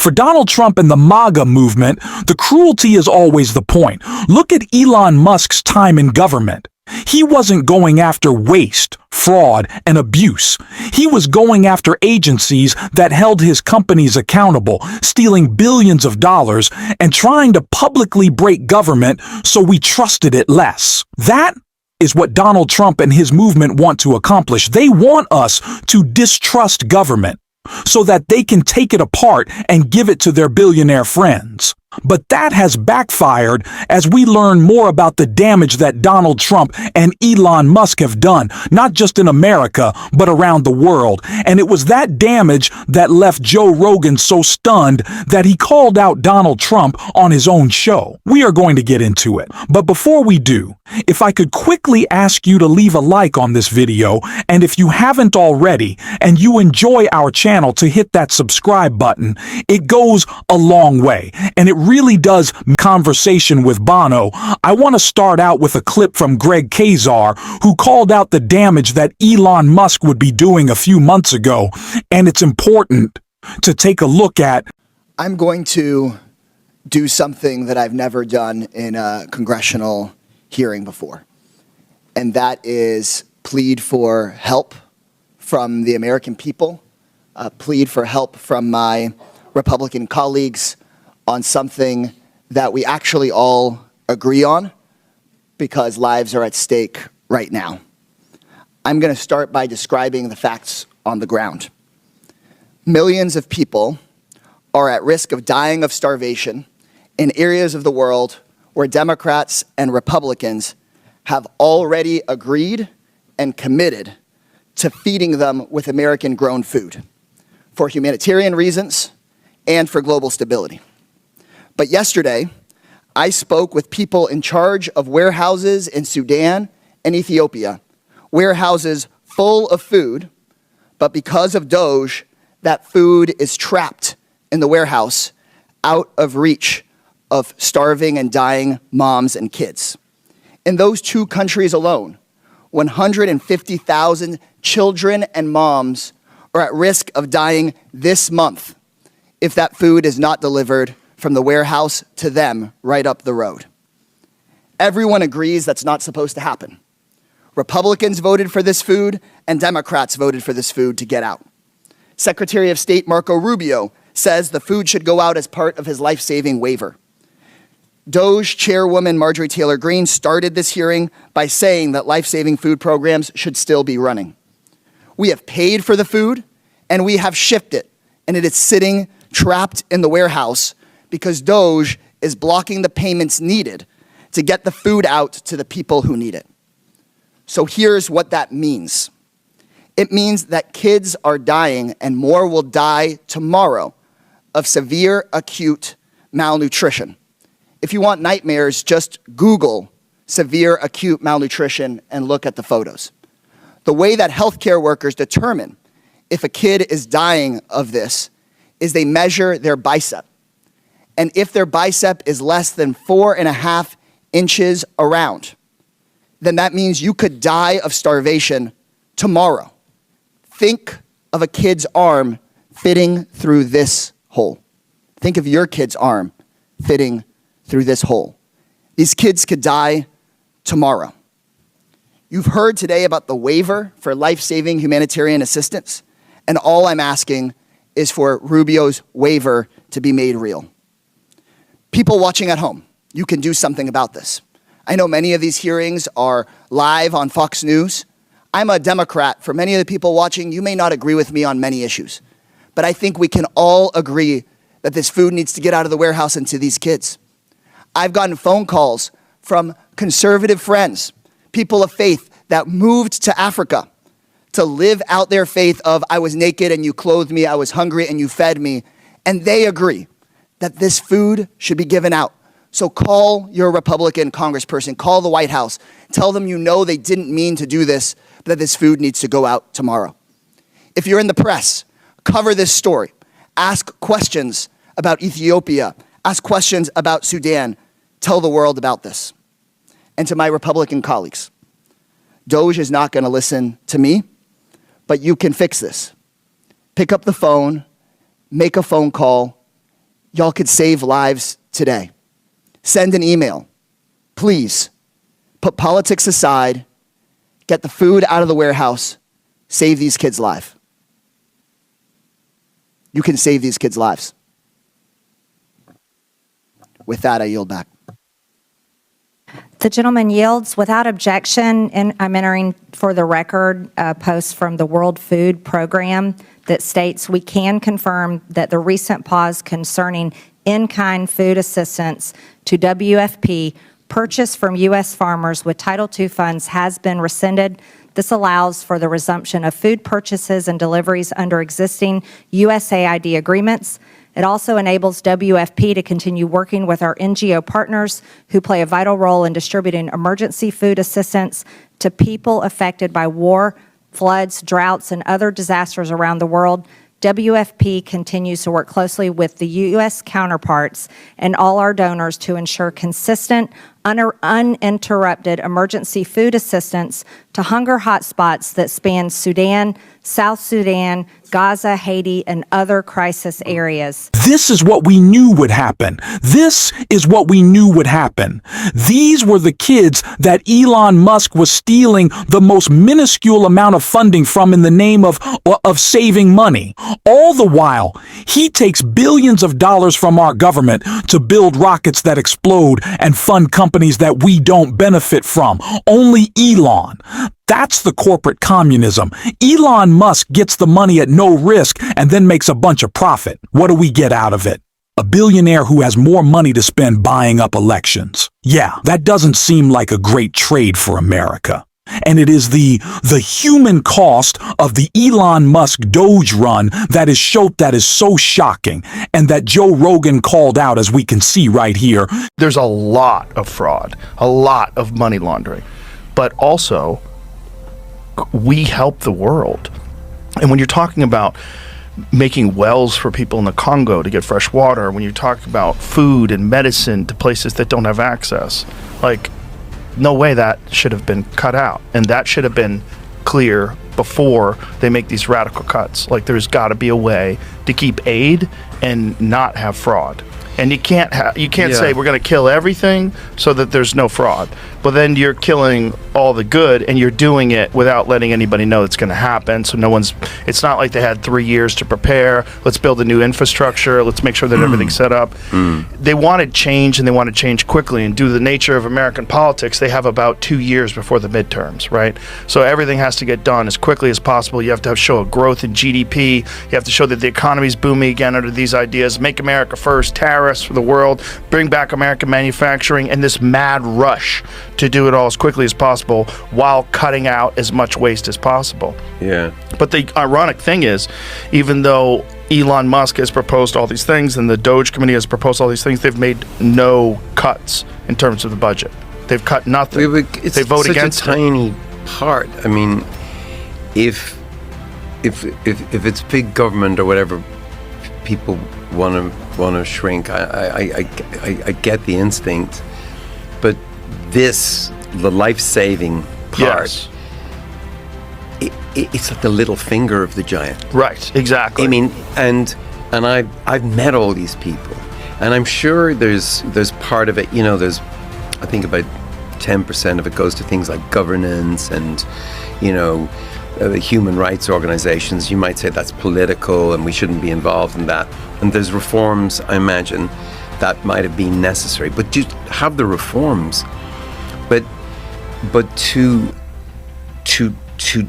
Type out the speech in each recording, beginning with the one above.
For Donald Trump and the MAGA movement, the cruelty is always the point. Look at Elon Musk's time in government. He wasn't going after waste, fraud, and abuse. He was going after agencies that held his companies accountable, stealing billions of dollars, and trying to publicly break government so we trusted it less. That is what Donald Trump and his movement want to accomplish. They want us to distrust government so that they can take it apart and give it to their billionaire friends. But that has backfired as we learn more about the damage that Donald Trump and Elon Musk have done, not just in America, but around the world. And it was that damage that left Joe Rogan so stunned that he called out Donald Trump on his own show. We are going to get into it. But before we do, if I could quickly ask you to leave a like on this video, and if you haven't already, and you enjoy our channel, to hit that subscribe button. It goes a long way, and it really does. Conversation with Bono. I want to start out with a clip from Greg Kazar, who called out the damage that Elon Musk would be doing a few months ago, and it's important to take a look at. I'm going to do something that I've never done in a congressional hearing before, and that is plead for help from the American people, plead for help from my Republican colleagues on something that we actually all agree on, because lives are at stake right now. I'm going to start by describing the facts on the ground. Millions of people are at risk of dying of starvation in areas of the world where Democrats and Republicans have already agreed and committed to feeding them with American-grown food for humanitarian reasons and for global stability. But yesterday, I spoke with people in charge of warehouses in Sudan and Ethiopia, warehouses full of food, but because of Doge, that food is trapped in the warehouse out of reach of starving and dying moms and kids. In those two countries alone, 150,000 children and moms are at risk of dying this month if that food is not delivered from the warehouse to them right up the road. Everyone agrees that's not supposed to happen. Republicans voted for this food, and Democrats voted for this food to get out. Secretary of State Marco Rubio says the food should go out as part of his life-saving waiver. Doge Chairwoman Marjorie Taylor Greene started this hearing by saying that life-saving food programs should still be running. We have paid for the food, and we have shipped it, and it is sitting trapped in the warehouse because Doge is blocking the payments needed to get the food out to the people who need it. So here's what that means. It means that kids are dying, and more will die tomorrow, of severe acute malnutrition. If you want nightmares, just Google severe acute malnutrition and look at the photos. The way that healthcare workers determine if a kid is dying of this is they measure their bicep. And if their bicep is less than 4.5 inches around, then that means you could die of starvation tomorrow. Think of a kid's arm fitting through this hole. Think of your kid's arm fitting through this hole. These kids could die tomorrow. You've heard today about the waiver for life-saving humanitarian assistance, and all I'm asking is for Rubio's waiver to be made real. People watching at home, you can do something about this. I know many of these hearings are live on Fox News. I'm a Democrat. For many of the people watching, you may not agree with me on many issues, but I think we can all agree that this food needs to get out of the warehouse and to these kids. I've gotten phone calls from conservative friends, people of faith that moved to Africa to live out their faith of I was naked and you clothed me, I was hungry and you fed me, and they agree that this food should be given out. So call your Republican congressperson, call the White House, tell them you know they didn't mean to do this, but that this food needs to go out tomorrow. If you're in the press, cover this story. Ask questions about Ethiopia, ask questions about Sudan, tell the world about this. And to my Republican colleagues, Doge is not going to listen to me, but you can fix this. Pick up the phone, make a phone call, y'all could save lives today. Send an email. Please, put politics aside, get the food out of the warehouse, save these kids' lives. You can save these kids' lives. With that, I yield back. The gentleman yields without objection, and I'm entering for the record a post from the World Food Program that states we can confirm that the recent pause concerning in-kind food assistance to WFP purchased from U.S. farmers with Title II funds has been rescinded. This allows for the resumption of food purchases and deliveries under existing USAID agreements. It also enables WFP to continue working with our NGO partners who play a vital role in distributing emergency food assistance to people affected by war, floods, droughts, and other disasters around the world. WFP continues to work closely with the U.S. counterparts and all our donors to ensure consistent, uninterrupted emergency food assistance to hunger hotspots that span Sudan, South Sudan, Gaza, Haiti, and other crisis areas. This is what we knew would happen. This is what we knew would happen. These were the kids that Elon Musk was stealing the most minuscule amount of funding from in the name of saving money. All the while, he takes billions of dollars from our government to build rockets that explode and fund companies that we don't benefit from. Only Elon. That's the corporate communism. Elon Musk gets the money at no risk and then makes a bunch of profit. What do we get out of it? A billionaire who has more money to spend buying up elections. Yeah, that doesn't seem like a great trade for America. And it is the human cost of the Elon Musk Doge run that is so shocking, and that Joe Rogan called out, as we can see right here. There's a lot of fraud, a lot of money laundering, but also we help the world. And when you're talking about making wells for people in the Congo to get fresh water, when you talk about food and medicine to places that don't have access, like, no way that should have been cut out. And that should have been clear before they make these radical cuts. Like, there's got to be a way to keep aid and not have fraud. And you can't say we're going to kill everything so that there's no fraud. But then you're killing all the good, and you're doing it without letting anybody know it's going to happen. So it's not like they had 3 years to prepare. Let's build a new infrastructure. Let's make sure that everything's set up. They wanted change, and they want to change quickly. And due to the nature of American politics, they have about 2 years before the midterms, right? So everything has to get done as quickly as possible. You have to show a growth in GDP. You have to show that the economy's booming again under these ideas. Make America first, tariffs for the world, bring back American manufacturing, and this mad rush to do it all as quickly as possible while cutting out as much waste as possible. Yeah. But the ironic thing is, even though Elon Musk has proposed all these things and the Doge committee has proposed all these things, they've made no cuts in terms of the budget. They've cut nothing. They vote against it. It's such a tiny part. I mean, if it's big government or whatever, people want to shrink. I get the instinct, but the life-saving part, yes, it's like the little finger of the giant. Right, exactly. I mean, and I've met all these people, and I'm sure there's part of it, I think about 10% of it goes to things like governance and, human rights organizations. You might say that's political and we shouldn't be involved in that. And there's reforms, I imagine, that might have been necessary. But just have the reforms. But to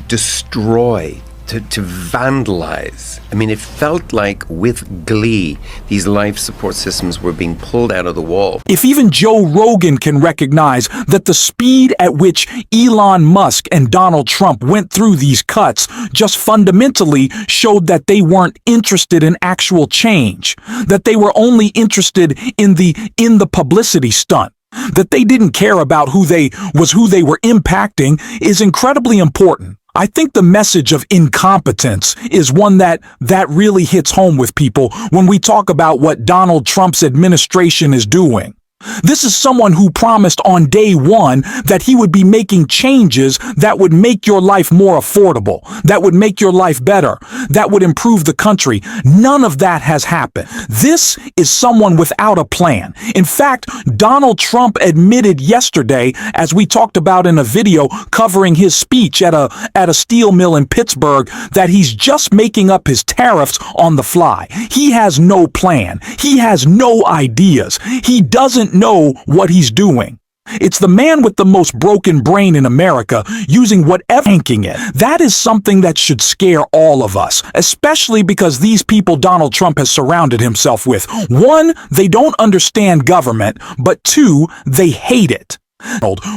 destroy, to vandalize. I mean, it felt like with glee, these life support systems were being pulled out of the wall. If even Joe Rogan can recognize that the speed at which Elon Musk and Donald Trump went through these cuts just fundamentally showed that they weren't interested in actual change, that they were only interested in the publicity stunt, that they didn't care about who they were impacting, is incredibly important. I think the message of incompetence is one that really hits home with people when we talk about what Donald Trump's administration is doing. This is someone who promised on day one that he would be making changes that would make your life more affordable, that would make your life better, that would improve the country. None of that has happened. This is someone without a plan. In fact, Donald Trump admitted yesterday, as we talked about in a video covering his speech at a steel mill in Pittsburgh, that he's just making up his tariffs on the fly. He has no plan. He has no ideas. He doesn't know what he's doing. It's the man with the most broken brain in America using whatever thinking it. That is something that should scare all of us, especially because these people Donald Trump has surrounded himself with. One, they don't understand government, but two, they hate it.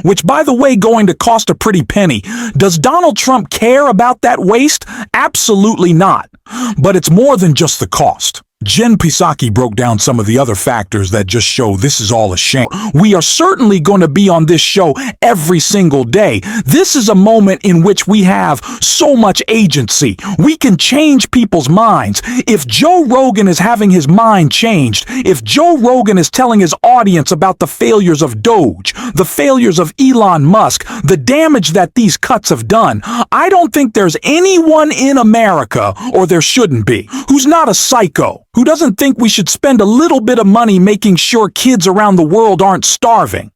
Which, by the way, going to cost a pretty penny. Does Donald Trump care about that waste? Absolutely not. But it's more than just the cost. Jen Psaki broke down some of the other factors that just show this is all a shame. We are certainly going to be on this show every single day. This is a moment in which we have so much agency. We can change people's minds. If Joe Rogan is having his mind changed, if Joe Rogan is telling his audience about the failures of Doge, the failures of Elon Musk, the damage that these cuts have done, I don't think there's anyone in America, or there shouldn't be, who's not a psycho, who doesn't think we should spend a little bit of money making sure kids around the world aren't starving.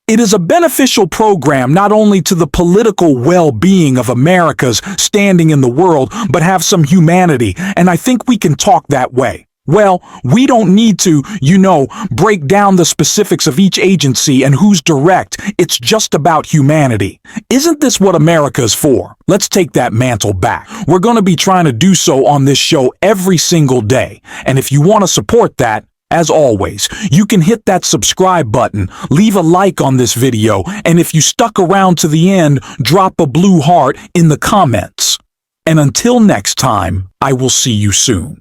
It is a beneficial program not only to the political well-being of America's standing in the world, but have some humanity, and I think we can talk that way. Well, we don't need to, break down the specifics of each agency and who's direct. It's just about humanity. Isn't this what America's for? Let's take that mantle back. We're going to be trying to do so on this show every single day. And if you want to support that, as always, you can hit that subscribe button, leave a like on this video, and if you stuck around to the end, drop a blue heart in the comments. And until next time, I will see you soon.